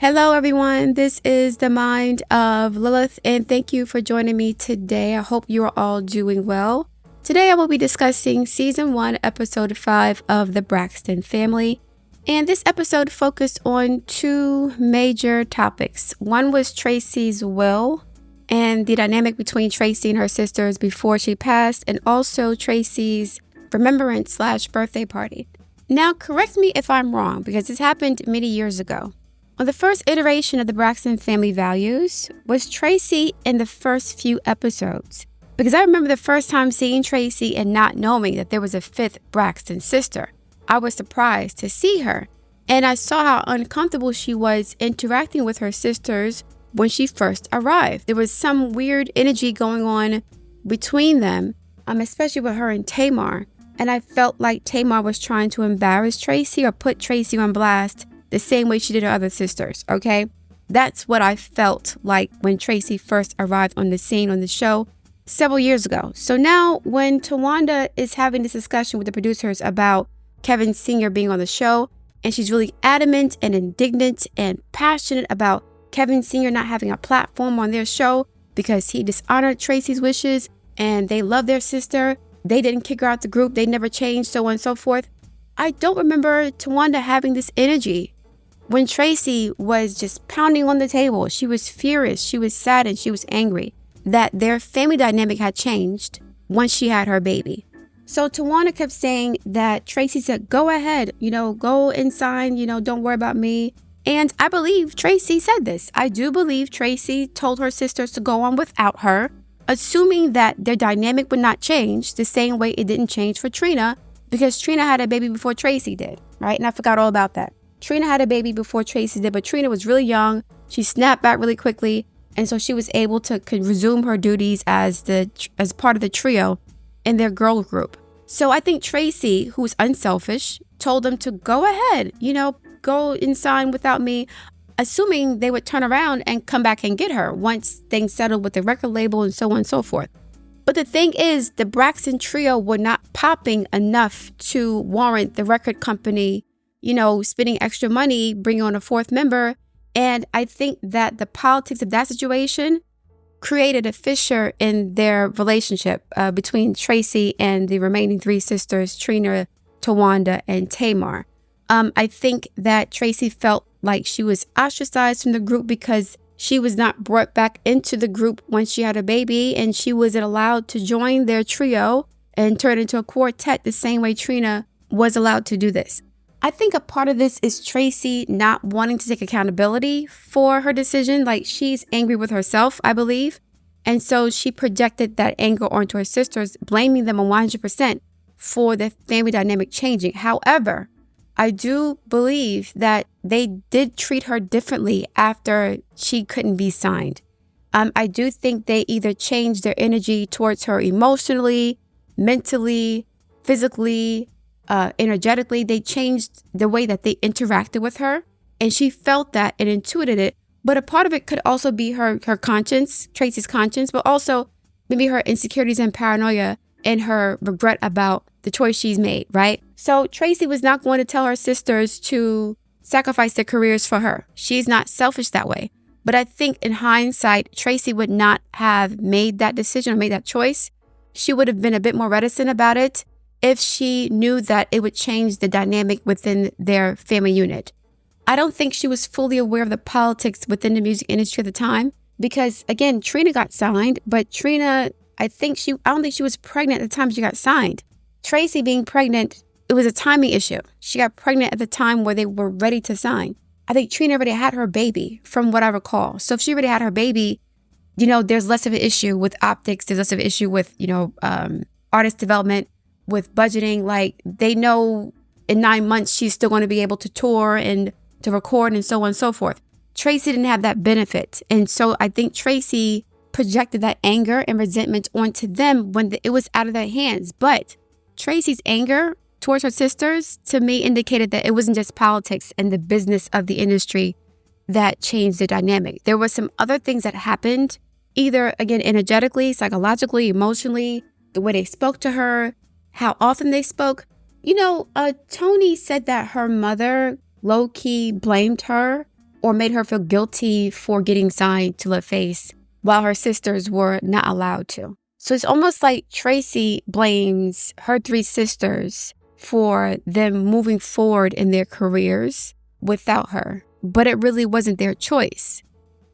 Hello, everyone. This is the Mind of Lilith, and thank you for joining me today. I hope you are all doing well. Today, I will be discussing Season 1, Episode 5 of the Braxton family. And this episode focused on two major topics. One was Traci's will and the dynamic between Traci and her sisters before she passed, and also Traci's remembrance/birthday party. Now, correct me if I'm wrong, because this happened many years ago. On the first iteration of the Braxton family values was Traci in the first few episodes. Because I remember the first time seeing Traci and not knowing that there was a fifth Braxton sister. I was surprised to see her, and I saw how uncomfortable she was interacting with her sisters when she first arrived. There was some weird energy going on between them, especially with her and Tamar. And I felt like Tamar was trying to embarrass Traci or put Traci on blast the same way she did her other sisters, okay? That's what I felt like when Traci first arrived on the scene on the show several years ago. So now when Tawanda is having this discussion with the producers about Kevin Sr. being on the show, and she's really adamant and indignant and passionate about Kevin Sr. not having a platform on their show because he dishonored Traci's wishes and they love their sister. They didn't kick her out the group. They never changed, so on and so forth. I don't remember Tawanda having this energy when Traci was just pounding on the table. She was furious, she was sad, and she was angry that their family dynamic had changed once she had her baby. So Tawanda kept saying that Traci said, go ahead, go and sign, don't worry about me. And I believe Traci said this. I do believe Traci told her sisters to go on without her, assuming that their dynamic would not change the same way it didn't change for Trina, because Trina had a baby before Traci did, right? And I forgot all about that. Trina had a baby before Traci did, but Trina was really young. She snapped back really quickly, and so she was able to resume her duties as part of the trio in their girl group. So I think Traci, who's unselfish, told them to go ahead, go and sign without me, assuming they would turn around and come back and get her once things settled with the record label and so on and so forth. But the thing is, the Braxton trio were not popping enough to warrant the record company spending extra money, bringing on a fourth member. And I think that the politics of that situation created a fissure in their relationship between Traci and the remaining three sisters, Trina, Tawanda, and Tamar. I think that Traci felt like she was ostracized from the group because she was not brought back into the group once she had a baby, and she wasn't allowed to join their trio and turn into a quartet the same way Trina was allowed to do this. I think a part of this is Traci not wanting to take accountability for her decision. Like, she's angry with herself, I believe. And so she projected that anger onto her sisters, blaming them 100% for the family dynamic changing. However, I do believe that they did treat her differently after she couldn't be signed. I do think they either changed their energy towards her emotionally, mentally, physically, energetically. They changed the way that they interacted with her, and she felt that and intuited it. But a part of it could also be her conscience, Traci's conscience, but also maybe her insecurities and paranoia and her regret about the choice she's made, right? So Traci was not going to tell her sisters to sacrifice their careers for her. She's not selfish that way. But I think in hindsight, Traci would not have made that decision or made that choice. She would have been a bit more reticent about it if she knew that it would change the dynamic within their family unit. I don't think she was fully aware of the politics within the music industry at the time because, again, Trina got signed, but Trina, I don't think she was pregnant at the time she got signed. Traci being pregnant, it was a timing issue. She got pregnant at the time where they were ready to sign. I think Trina already had her baby, from what I recall. So if she already had her baby, there's less of an issue with optics. There's less of an issue with, artist development, with budgeting. Like, they know in 9 months she's still going to be able to tour and to record and so on and so forth. Traci didn't have that benefit. And so I think Traci projected that anger and resentment onto them when it was out of their hands. But Traci's anger towards her sisters, to me, indicated that it wasn't just politics and the business of the industry that changed the dynamic. There were some other things that happened, either, again, energetically, psychologically, emotionally, the way they spoke to her, how often they spoke. Tony said that her mother low-key blamed her or made her feel guilty for getting signed to LaFace while her sisters were not allowed to. So it's almost like Traci blames her 3 sisters for them moving forward in their careers without her, but it really wasn't their choice.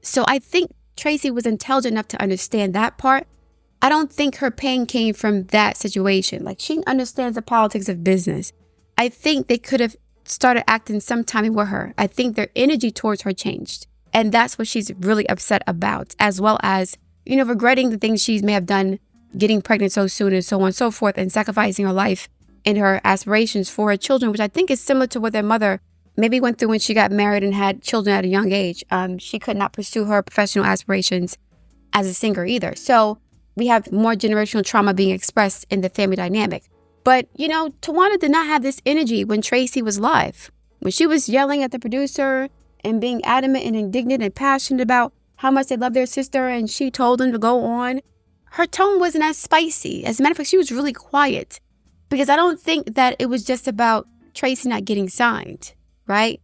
So I think Traci was intelligent enough to understand that part. I don't think her pain came from that situation. Like, she understands the politics of business. I think they could have started acting some timing with her. I think their energy towards her changed. And that's what she's really upset about, as well as, regretting the things she may have done, getting pregnant so soon and so on and so forth, and sacrificing her life and her aspirations for her children, which I think is similar to what their mother maybe went through when she got married and had children at a young age. She could not pursue her professional aspirations as a singer either. So we have more generational trauma being expressed in the family dynamic. But, Tawanda did not have this energy when Traci was live. When she was yelling at the producer and being adamant and indignant and passionate about how much they love their sister, and she told them to go on, her tone wasn't as spicy. As a matter of fact, she was really quiet, because I don't think that it was just about Traci not getting signed, right?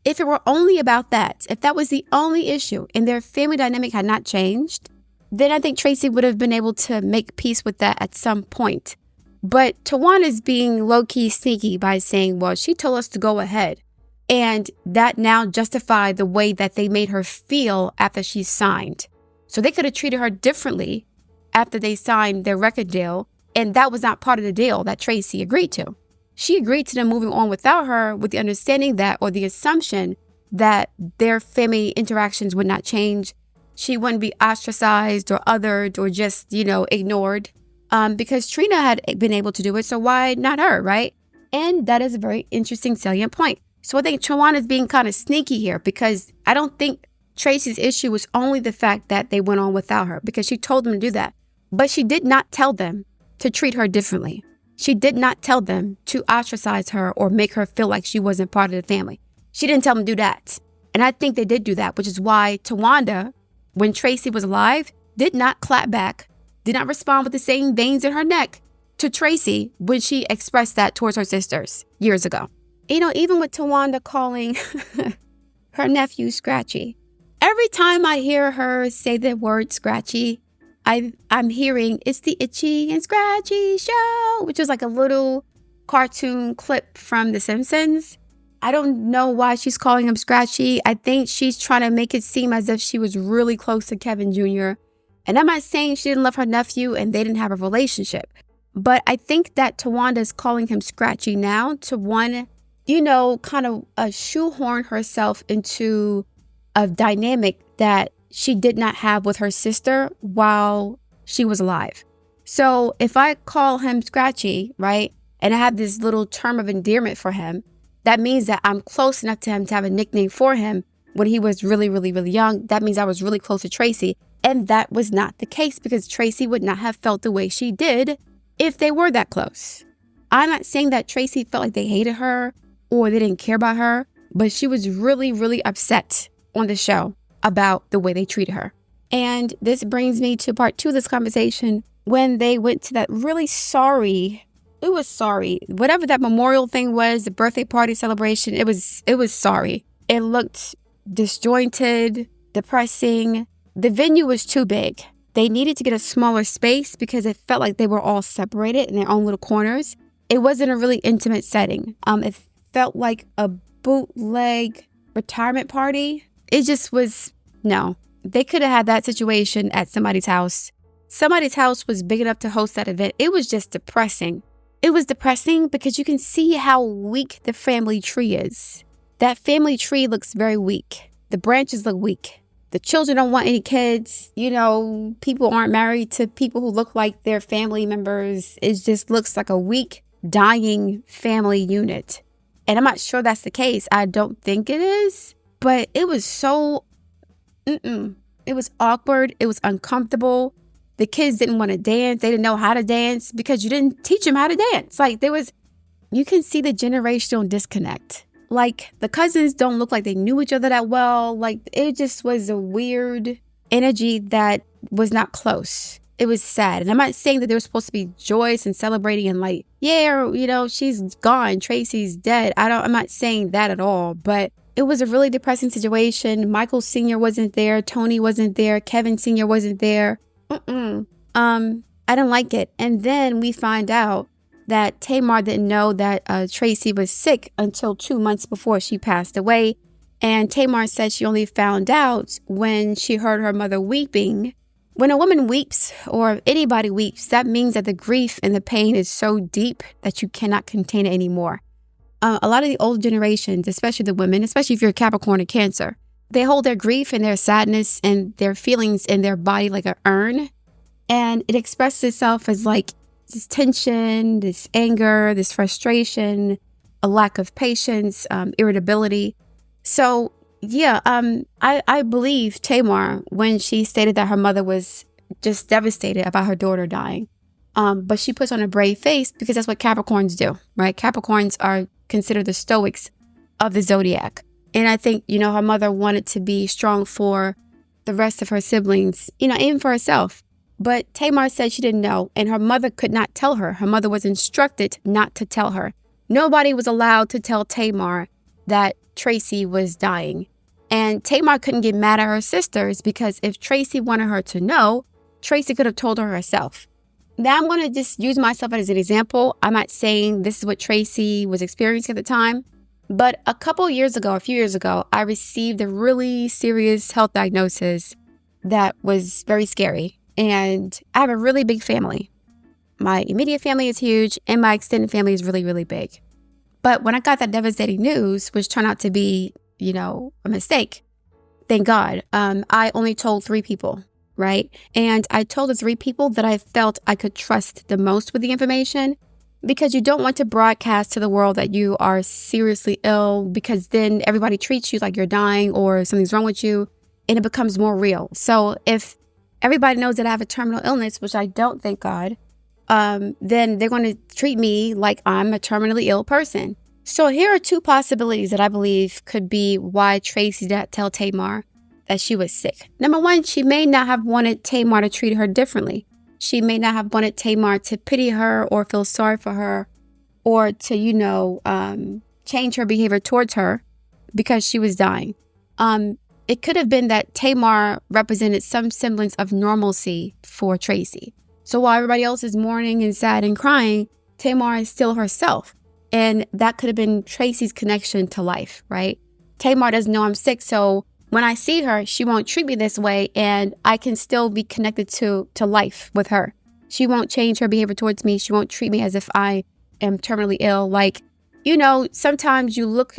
If it were only about that, if that was the only issue and their family dynamic had not changed, then I think Traci would have been able to make peace with that at some point. But Tawanda's being low-key sneaky by saying, well, she told us to go ahead. And that now justified the way that they made her feel after she signed. So they could have treated her differently after they signed their record deal. And that was not part of the deal that Traci agreed to. She agreed to them moving on without her with the understanding that, or the assumption that their family interactions would not change. She wouldn't be ostracized or othered or just, ignored. Because Trina had been able to do it, so why not her, right? And that is a very interesting salient point. So I think Tawanda's being kind of sneaky here, because I don't think Traci's issue was only the fact that they went on without her, because she told them to do that. But she did not tell them to treat her differently. She did not tell them to ostracize her or make her feel like she wasn't part of the family. She didn't tell them to do that. And I think they did do that, which is why Tawanda, when Traci was alive, did not clap back, did not respond with the same veins in her neck to Traci when she expressed that towards her sisters years ago. Even with Tawanda calling her nephew Scratchy, every time I hear her say the word Scratchy, I'm hearing it's the Itchy and Scratchy show, which is like a little cartoon clip from The Simpsons. I don't know why she's calling him Scratchy. I think she's trying to make it seem as if she was really close to Kevin Jr. And I'm not saying she didn't love her nephew and they didn't have a relationship. But I think that Tawanda is calling him Scratchy now to kind of shoehorn herself into a dynamic that she did not have with her sister while she was alive. So if I call him Scratchy, right, and I have this little term of endearment for him, that means that I'm close enough to him to have a nickname for him when he was really, really, really young. That means I was really close to Traci. And that was not the case, because Traci would not have felt the way she did if they were that close. I'm not saying that Traci felt like they hated her or they didn't care about her, but she was really, really upset on the show about the way they treated her. And this brings me to part 2 of this conversation, when they went to that really sorry, whatever that memorial thing was, the birthday party celebration, it was sorry. It looked disjointed, depressing. The venue was too big. They needed to get a smaller space because it felt like they were all separated in their own little corners. It wasn't a really intimate setting. It felt like a bootleg retirement party. It just was, no. They could have had that situation at somebody's house. Somebody's house was big enough to host that event. It was just depressing. It was depressing because you can see how weak the family tree is. That family tree looks very weak. The branches look weak. The children don't want any kids. People aren't married to people who look like their family members. It just looks like a weak, dying family unit. And I'm not sure that's the case. I don't think it is. But it was so, it was awkward. It was uncomfortable. The kids didn't want to dance. They didn't know how to dance because you didn't teach them how to dance. You can see the generational disconnect. Like, the cousins don't look like they knew each other that well. Like, it just was a weird energy that was not close. It was sad. And I'm not saying that they were supposed to be joyous and celebrating and like, yeah, she's gone. Traci's dead. I'm not saying that at all. But it was a really depressing situation. Michael Sr. wasn't there. Tony wasn't there. Kevin Sr. wasn't there. I didn't like it. And then we find out that Tamar didn't know that Traci was sick until 2 months before she passed away. And Tamar said she only found out when she heard her mother weeping. When a woman weeps, or anybody weeps, that means that the grief and the pain is so deep that you cannot contain it anymore. A lot of the old generations, especially the women, especially if you're Capricorn or Cancer, they hold their grief and their sadness and their feelings in their body like an urn. And it expresses itself as like this tension, this anger, this frustration, a lack of patience, irritability. So yeah, I believe Tamar when she stated that her mother was just devastated about her daughter dying. But she puts on a brave face because that's what Capricorns do, right? Capricorns are considered the stoics of the zodiac. And I think, her mother wanted to be strong for the rest of her siblings, even for herself. But Tamar said she didn't know, and her mother could not tell her. Her mother was instructed not to tell her. Nobody was allowed to tell Tamar that Traci was dying. And Tamar couldn't get mad at her sisters because if Traci wanted her to know, Traci could have told her herself. Now I'm going to just use myself as an example. I'm not saying this is what Traci was experiencing at the time, but a few years ago, I received a really serious health diagnosis that was very scary. And I have a really big family. My immediate family is huge and my extended family is really, really big. But when I got that devastating news, which turned out to be, a mistake, thank God, I only told 3 people, right? And I told the 3 people that I felt I could trust the most with the information, because you don't want to broadcast to the world that you are seriously ill, because then everybody treats you like you're dying or something's wrong with you and it becomes more real. So if everybody knows that I have a terminal illness, which I don't, thank God, then they're going to treat me like I'm a terminally ill person. So here are 2 possibilities that I believe could be why Traci did not tell Tamar that she was sick. Number 1, she may not have wanted Tamar to treat her differently. She may not have wanted Tamar to pity her or feel sorry for her or to, change her behavior towards her because she was dying. It could have been that Tamar represented some semblance of normalcy for Traci. So while everybody else is mourning and sad and crying, Tamar is still herself. And that could have been Traci's connection to life, right? Tamar doesn't know I'm sick, so when I see her, she won't treat me this way, and I can still be connected to life with her. She won't change her behavior towards me. She won't treat me as if I am terminally ill. Like, sometimes you look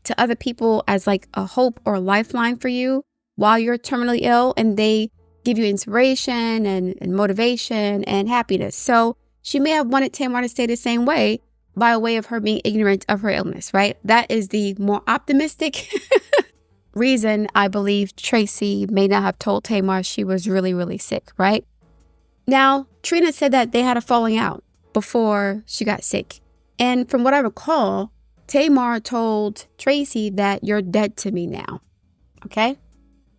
to other people as like a hope or a lifeline for you while you're terminally ill, and they give you inspiration and motivation and happiness. So she may have wanted Tamar to stay the same way by way of her being ignorant of her illness, right? That is the more optimistic reason I believe Traci may not have told Tamar she was really, really sick, right? Now, Trina said that they had a falling out before she got sick. And from what I recall, Tamar told Traci that you're dead to me now, okay?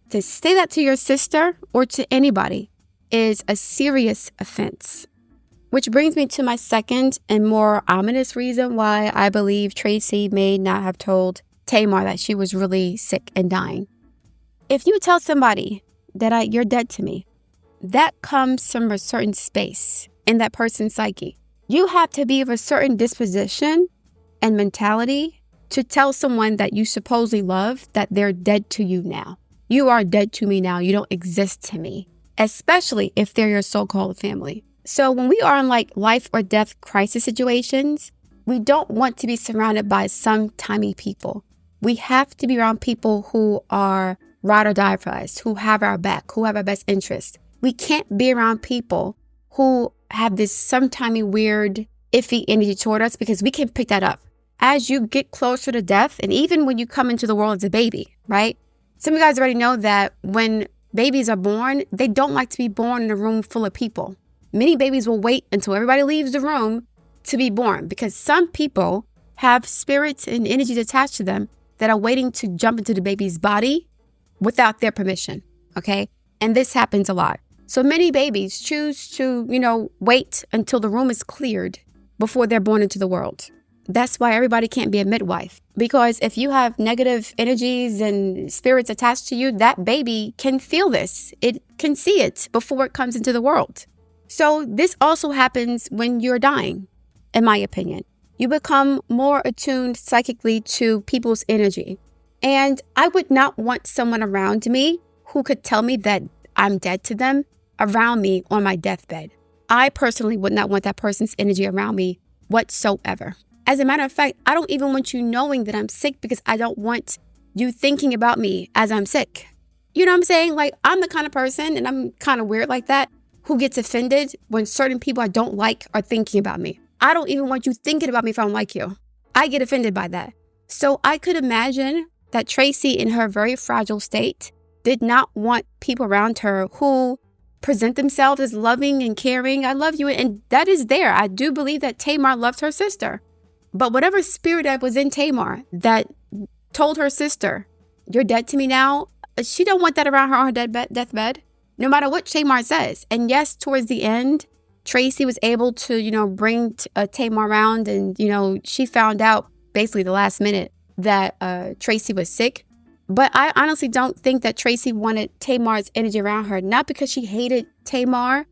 To say that to your sister or to anybody is a serious offense. Which brings me to my second and more ominous reason why I believe Traci may not have told Tamar that she was really sick and dying. If you tell somebody that you're dead to me, that comes from a certain space in that person's psyche. You have to be of a certain disposition and mentality to tell someone that you supposedly love that they're dead to you now. You are dead to me now. You don't exist to me, especially if they're your so-called family. So when we are in like life or death crisis situations, we don't want to be surrounded by some tiny people. We have to be around people who are ride or die for us, who have our back, who have our best interest. We can't be around people who have this sometimey weird, iffy energy toward us, because we can pick that up. As you get closer to death, and even when you come into the world as a baby, right? Some of you guys already know that when babies are born, they don't like to be born in a room full of people. Many babies will wait until everybody leaves the room to be born, because some people have spirits and energies attached to them that are waiting to jump into the baby's body without their permission, okay? And this happens a lot. So many babies choose to, wait until the room is cleared before they're born into the world. That's why everybody can't be a midwife. Because if you have negative energies and spirits attached to you, that baby can feel this. It can see it before it comes into the world. So this also happens when you're dying, in my opinion. You become more attuned psychically to people's energy. And I would not want someone around me who could tell me that I'm dead to them around me on my deathbed. I personally would not want that person's energy around me whatsoever. As a matter of fact, I don't even want you knowing that I'm sick because I don't want you thinking about me as I'm sick. You know what I'm saying? Like, I'm the kind of person, and I'm kind of weird like that, who gets offended when certain people I don't like are thinking about me. I don't even want you thinking about me if I don't like you. I get offended by that. So I could imagine that Traci, in her very fragile state, did not want people around her who present themselves as loving and caring. I love you. And that is there. I do believe that Tamar loved her sister. But whatever spirit that was in Tamar that told her sister, you're dead to me now, she don't want that around her on her deathbed, no matter what Tamar says. And yes, towards the end, Traci was able to, bring Tamar around, and, she found out basically the last minute that Traci was sick. But I honestly don't think that Traci wanted Tamar's energy around her, not because she hated Tamar,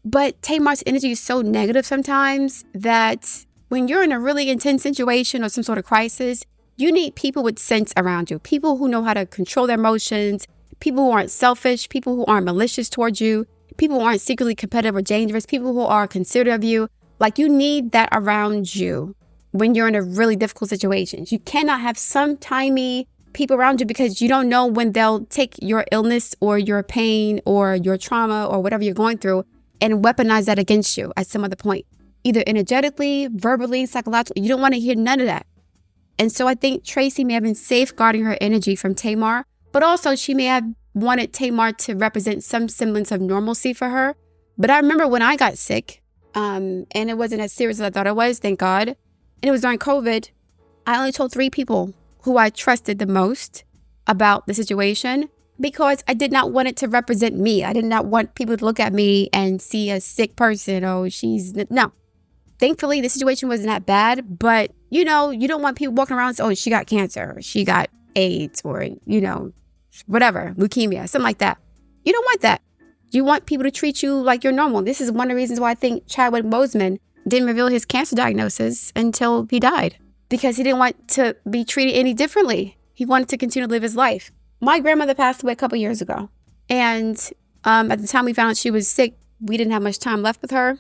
but Tamar's energy is so negative sometimes that when you're in a really intense situation or some sort of crisis, you need people with sense around you, people who know how to control their emotions, people who aren't selfish, people who aren't malicious towards you, people who aren't secretly competitive or dangerous, people who are considerate of you. Like, you need that around you when you're in a really difficult situation. You cannot have some timey people around you because you don't know when they'll take your illness or your pain or your trauma or whatever you're going through and weaponize that against you at some other point. Either energetically, verbally, psychologically. You don't want to hear none of that. And so I think Traci may have been safeguarding her energy from Tamar, but also she may have wanted Tamar to represent some semblance of normalcy for her. But I remember when I got sick, and it wasn't as serious as I thought it was, thank God. And it was during COVID. I only told 3 people who I trusted the most about the situation because I did not want it to represent me. I did not want people to look at me and see a sick person. Oh, no. Thankfully, the situation wasn't that bad, but, you don't want people walking around and say, oh, she got cancer, or she got AIDS, or, whatever, leukemia, something like that. You don't want that. You want people to treat you like you're normal. This is one of the reasons why I think Chadwick Boseman didn't reveal his cancer diagnosis until he died, because he didn't want to be treated any differently. He wanted to continue to live his life. My grandmother passed away a couple years ago, and at the time we found out she was sick, we didn't have much time left with her.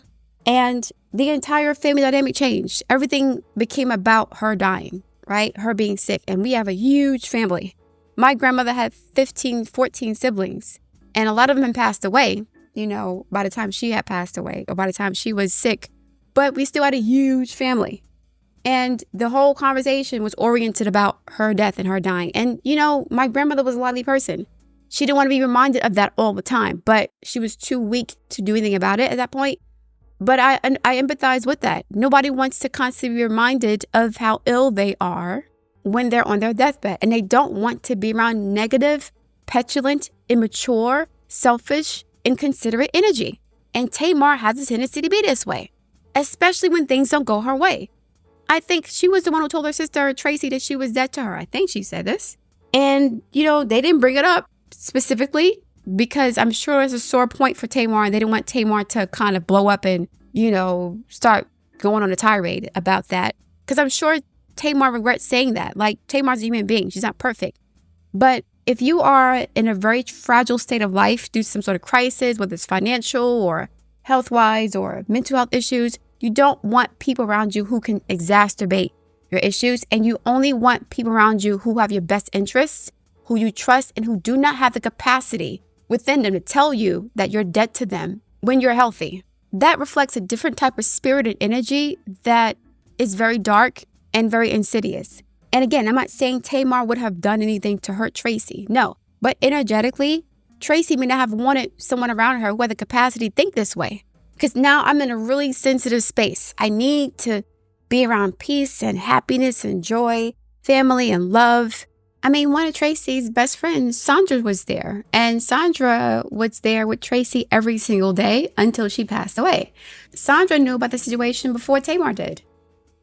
And the entire family dynamic changed. Everything became about her dying, right? Her being sick. And we have a huge family. My grandmother had 14 siblings. And a lot of them passed away, by the time she had passed away or by the time she was sick. But we still had a huge family. And the whole conversation was oriented about her death and her dying. And, my grandmother was a lively person. She didn't want to be reminded of that all the time. But she was too weak to do anything about it at that point. But I empathize with that. Nobody wants to constantly be reminded of how ill they are when they're on their deathbed. And they don't want to be around negative, petulant, immature, selfish, inconsiderate energy. And Tamar has a tendency to be this way, especially when things don't go her way. I think she was the one who told her sister, Traci, that she was dead to her. I think she said this. And, they didn't bring it up specifically, because I'm sure it's a sore point for Tamar, and they didn't want Tamar to kind of blow up and, start going on a tirade about that. Because I'm sure Tamar regrets saying that. Like, Tamar's a human being. She's not perfect. But if you are in a very fragile state of life due to some sort of crisis, whether it's financial or health-wise or mental health issues, you don't want people around you who can exacerbate your issues. And you only want people around you who have your best interests, who you trust, and who do not have the capacity within them to tell you that you're dead to them when you're healthy. That reflects a different type of spirit and energy that is very dark and very insidious. And again, I'm not saying Tamar would have done anything to hurt Traci. No. But energetically, Traci may not have wanted someone around her who had the capacity to think this way. Because now I'm in a really sensitive space. I need to be around peace and happiness and joy, family and love. I mean, one of Traci's best friends, Sandra, was there. And Sandra was there with Traci every single day until she passed away. Sandra knew about the situation before Tamar did.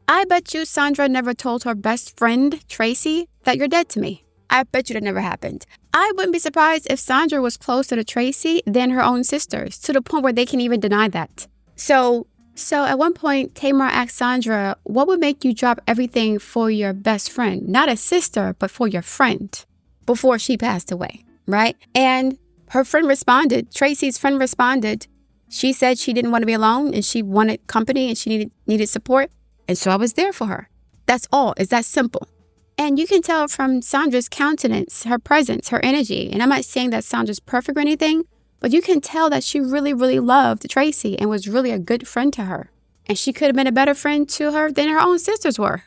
I bet you Sandra never told her best friend, Traci, that you're dead to me. I bet you that never happened. I wouldn't be surprised if Sandra was closer to Traci than her own sisters, to the point where they can even deny that. So at one point, Tamar asked Sandra, what would make you drop everything for your best friend? Not a sister, but for your friend, before she passed away, right? And her friend responded, Traci's friend responded. She said she didn't want to be alone and she wanted company and she needed support. And so I was there for her. That's all. It's that simple. And you can tell from Sandra's countenance, her presence, her energy. And I'm not saying that Sandra's perfect or anything, but you can tell that she really, really loved Traci and was really a good friend to her. And she could have been a better friend to her than her own sisters were.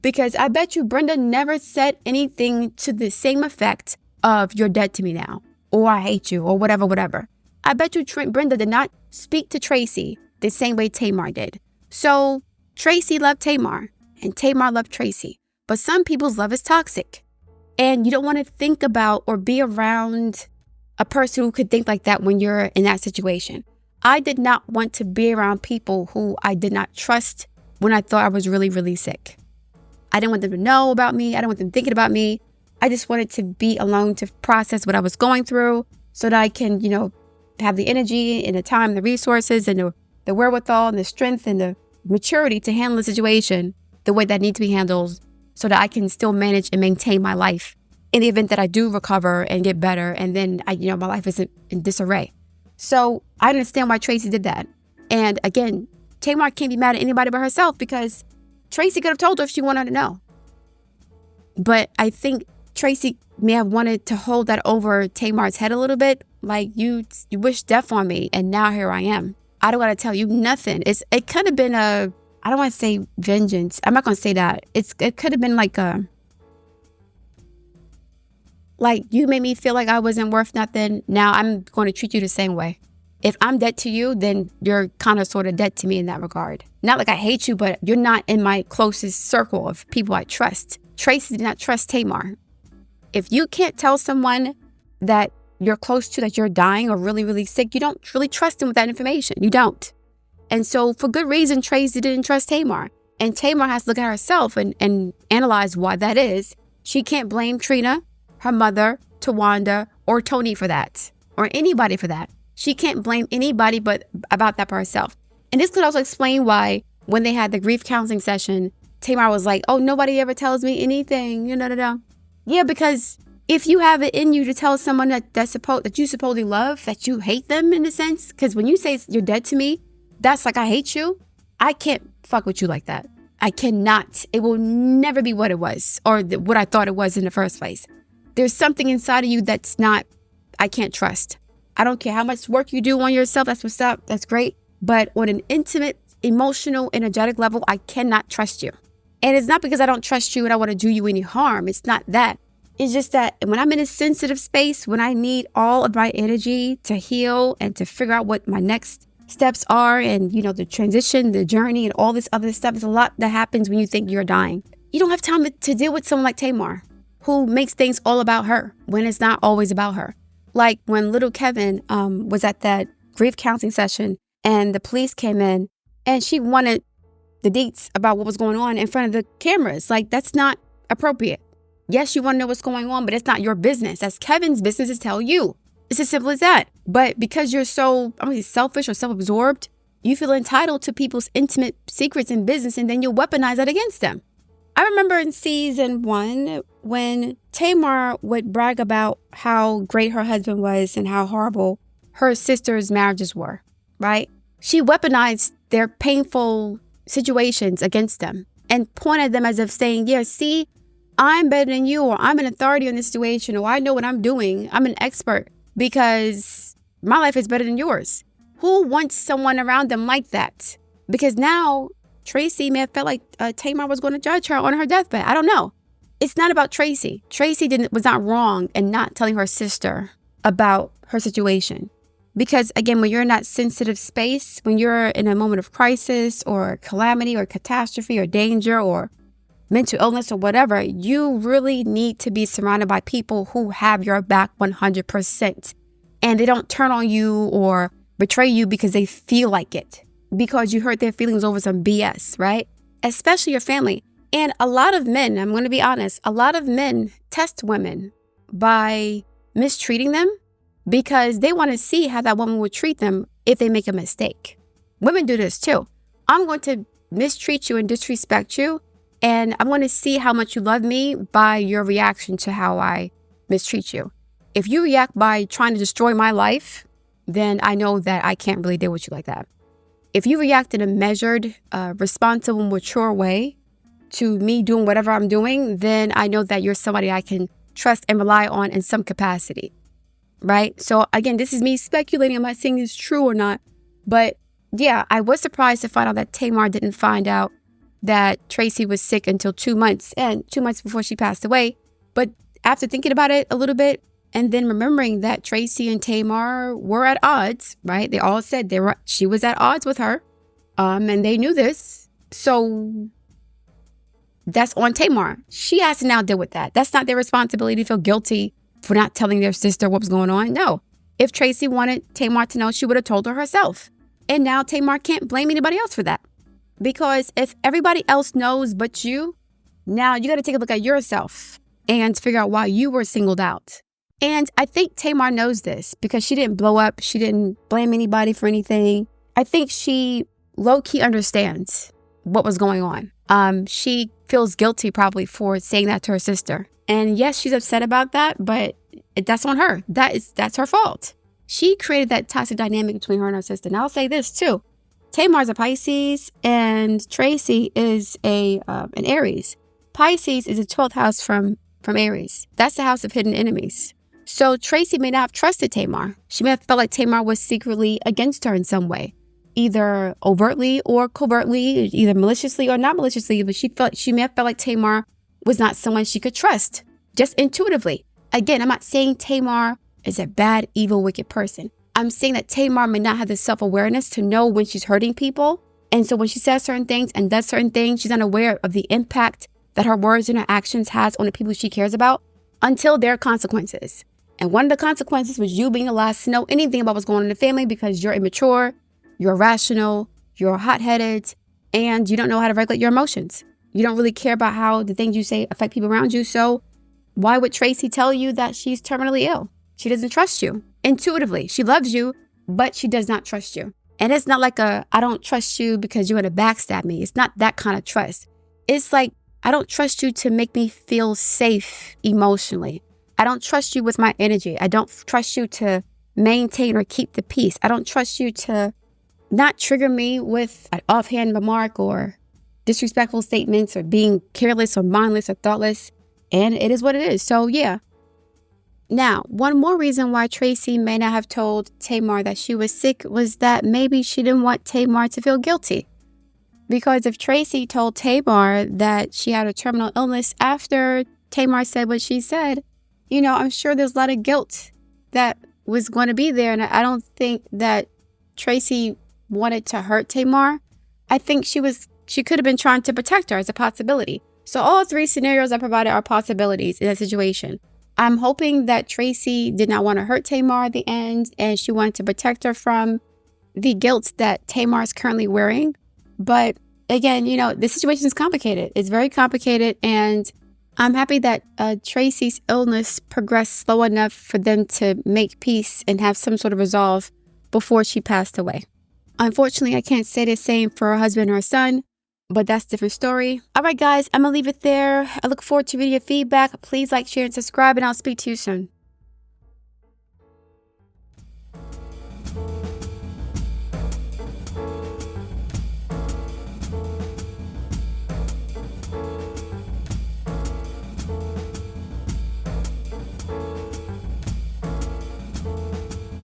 Because I bet you Brenda never said anything to the same effect of you're dead to me now, or I hate you, or whatever. I bet you Brenda did not speak to Traci the same way Tamar did. So Traci loved Tamar and Tamar loved Traci. But some people's love is toxic. And you don't want to think about or be around a person who could think like that when you're in that situation. I did not want to be around people who I did not trust when I thought I was really, really sick. I didn't want them to know about me. I didn't want them thinking about me. I just wanted to be alone to process what I was going through so that I can, have the energy and the time, the resources and the wherewithal and the strength and the maturity to handle the situation the way that needs to be handled so that I can still manage and maintain my life in the event that I do recover and get better. And then my life isn't in disarray. So I understand why Traci did that. And again, Tamar can't be mad at anybody but herself because Traci could have told her if she wanted to know. But I think Traci may have wanted to hold that over Tamar's head a little bit. Like, you wish death on me, and now here I am. I don't want to tell you nothing. It could have been I don't want to say vengeance. I'm not going to say that. It could have been like you made me feel like I wasn't worth nothing. Now I'm going to treat you the same way. If I'm dead to you, then you're kind of sort of dead to me in that regard. Not like I hate you, but you're not in my closest circle of people I trust. Traci did not trust Tamar. If you can't tell someone that you're close to, that you're dying or really, really sick, you don't really trust them with that information. You don't. And so for good reason, Traci didn't trust Tamar. And Tamar has to look at herself and analyze why that is. She can't blame Trina, her mother, Tawanda, or Tony for that, or anybody for that. She can't blame anybody but about that for herself. And this could also explain why when they had the grief counseling session, Tamar was like, oh, nobody ever tells me anything. Yeah, because if you have it in you to tell someone that you supposedly love, that you hate them in a sense, because when you say you're dead to me, that's like I hate you. I can't fuck with you like that. I cannot. It will never be what it was or what I thought it was in the first place. There's something inside of you I can't trust. I don't care how much work you do on yourself. That's what's up. That's great. But on an intimate, emotional, energetic level, I cannot trust you. And it's not because I don't trust you and I want to do you any harm. It's not that. It's just that when I'm in a sensitive space, when I need all of my energy to heal and to figure out what my next steps are and, the transition, the journey and all this other stuff, there's a lot that happens when you think you're dying. You don't have time to deal with someone like Tamar, who makes things all about her when it's not always about her. Like when little Kevin was at that grief counseling session and the police came in and she wanted the deets about what was going on in front of the cameras. Like, that's not appropriate. Yes, you want to know what's going on, but it's not your business. That's Kevin's business to tell you. It's as simple as that. But because you're so selfish or self-absorbed, you feel entitled to people's intimate secrets and business, and then you'll weaponize that against them. I remember in season 1 when Tamar would brag about how great her husband was and how horrible her sisters' marriages were, right? She weaponized their painful situations against them and pointed them as if saying, yeah, see, I'm better than you, or I'm an authority on this situation, or I know what I'm doing. I'm an expert because my life is better than yours. Who wants someone around them like that? Because now Traci may have felt like Tamar was going to judge her on her deathbed. I don't know. It's not about Traci. Traci was not wrong in not telling her sister about her situation. Because again, when you're in that sensitive space, when you're in a moment of crisis or calamity or catastrophe or danger or mental illness or whatever, you really need to be surrounded by people who have your back 100%. And they don't turn on you or betray you because they feel like it, because you hurt their feelings over some BS, right? especially your family. And a lot of men, I'm going to be honest, a lot of men test women by mistreating them because they want to see how that woman would treat them if they make a mistake. Women do this too. I'm going to mistreat you and disrespect you, and I'm going to see how much you love me by your reaction to how I mistreat you. If you react by trying to destroy my life, then I know that I can't really deal with you like that. If you react in a measured, responsible, mature way to me doing whatever I'm doing, then I know that you're somebody I can trust and rely on in some capacity, right? So again, this is me speculating. I'm not saying it's true or not, but yeah, I was surprised to find out that Tamar didn't find out that Traci was sick until 2 months, and 2 months before she passed away. But after thinking about it a little bit, and then remembering that Traci and Tamar were at odds, right? They all said she was at odds with her, and they knew this. So that's on Tamar. She has to now deal with that. That's not their responsibility to feel guilty for not telling their sister what was going on. No. If Traci wanted Tamar to know, she would have told her herself. And now Tamar can't blame anybody else for that. Because if everybody else knows but you, now you got to take a look at yourself and figure out why you were singled out. And I think Tamar knows this because she didn't blow up. She didn't blame anybody for anything. I think she low-key understands what was going on. She feels guilty probably for saying that to her sister. And yes, she's upset about that, but that's on her. That's her fault. She created that toxic dynamic between her and her sister. And I'll say this too. Tamar's a Pisces and Traci is an Aries. Pisces is the 12th house from Aries. That's the house of hidden enemies. So Traci may not have trusted Tamar. She may have felt like Tamar was secretly against her in some way, either overtly or covertly, either maliciously or not maliciously, but she may have felt like Tamar was not someone she could trust, just intuitively. Again, I'm not saying Tamar is a bad, evil, wicked person. I'm saying that Tamar may not have the self-awareness to know when she's hurting people. And so when she says certain things and does certain things, she's unaware of the impact that her words and her actions has on the people she cares about until there are consequences. And one of the consequences was you being the last to know anything about what's going on in the family because you're immature, you're irrational, you're hot-headed, and you don't know how to regulate your emotions. You don't really care about how the things you say affect people around you. So why would Traci tell you that she's terminally ill? She doesn't trust you. Intuitively, she loves you, but she does not trust you. And it's not like I don't trust you because you're going to backstab me. It's not that kind of trust. It's like, I don't trust you to make me feel safe emotionally. I don't trust you with my energy. I don't trust you to maintain or keep the peace. I don't trust you to not trigger me with an offhand remark or disrespectful statements or being careless or mindless or thoughtless. And it is what it is. So yeah. Now, one more reason why Traci may not have told Tamar that she was sick was that maybe she didn't want Tamar to feel guilty. Because if Traci told Tamar that she had a terminal illness after Tamar said what she said, I'm sure there's a lot of guilt that was going to be there. And I don't think that Traci wanted to hurt Tamar. I think she could have been trying to protect her as a possibility. So all three scenarios I provided are possibilities in that situation. I'm hoping that Traci did not want to hurt Tamar at the end and she wanted to protect her from the guilt that Tamar is currently wearing. But again, the situation is complicated. It's very complicated. And I'm happy that Traci's illness progressed slow enough for them to make peace and have some sort of resolve before she passed away. Unfortunately, I can't say the same for her husband or her son, but that's a different story. All right, guys, I'm going to leave it there. I look forward to reading your feedback. Please like, share, and subscribe, and I'll speak to you soon.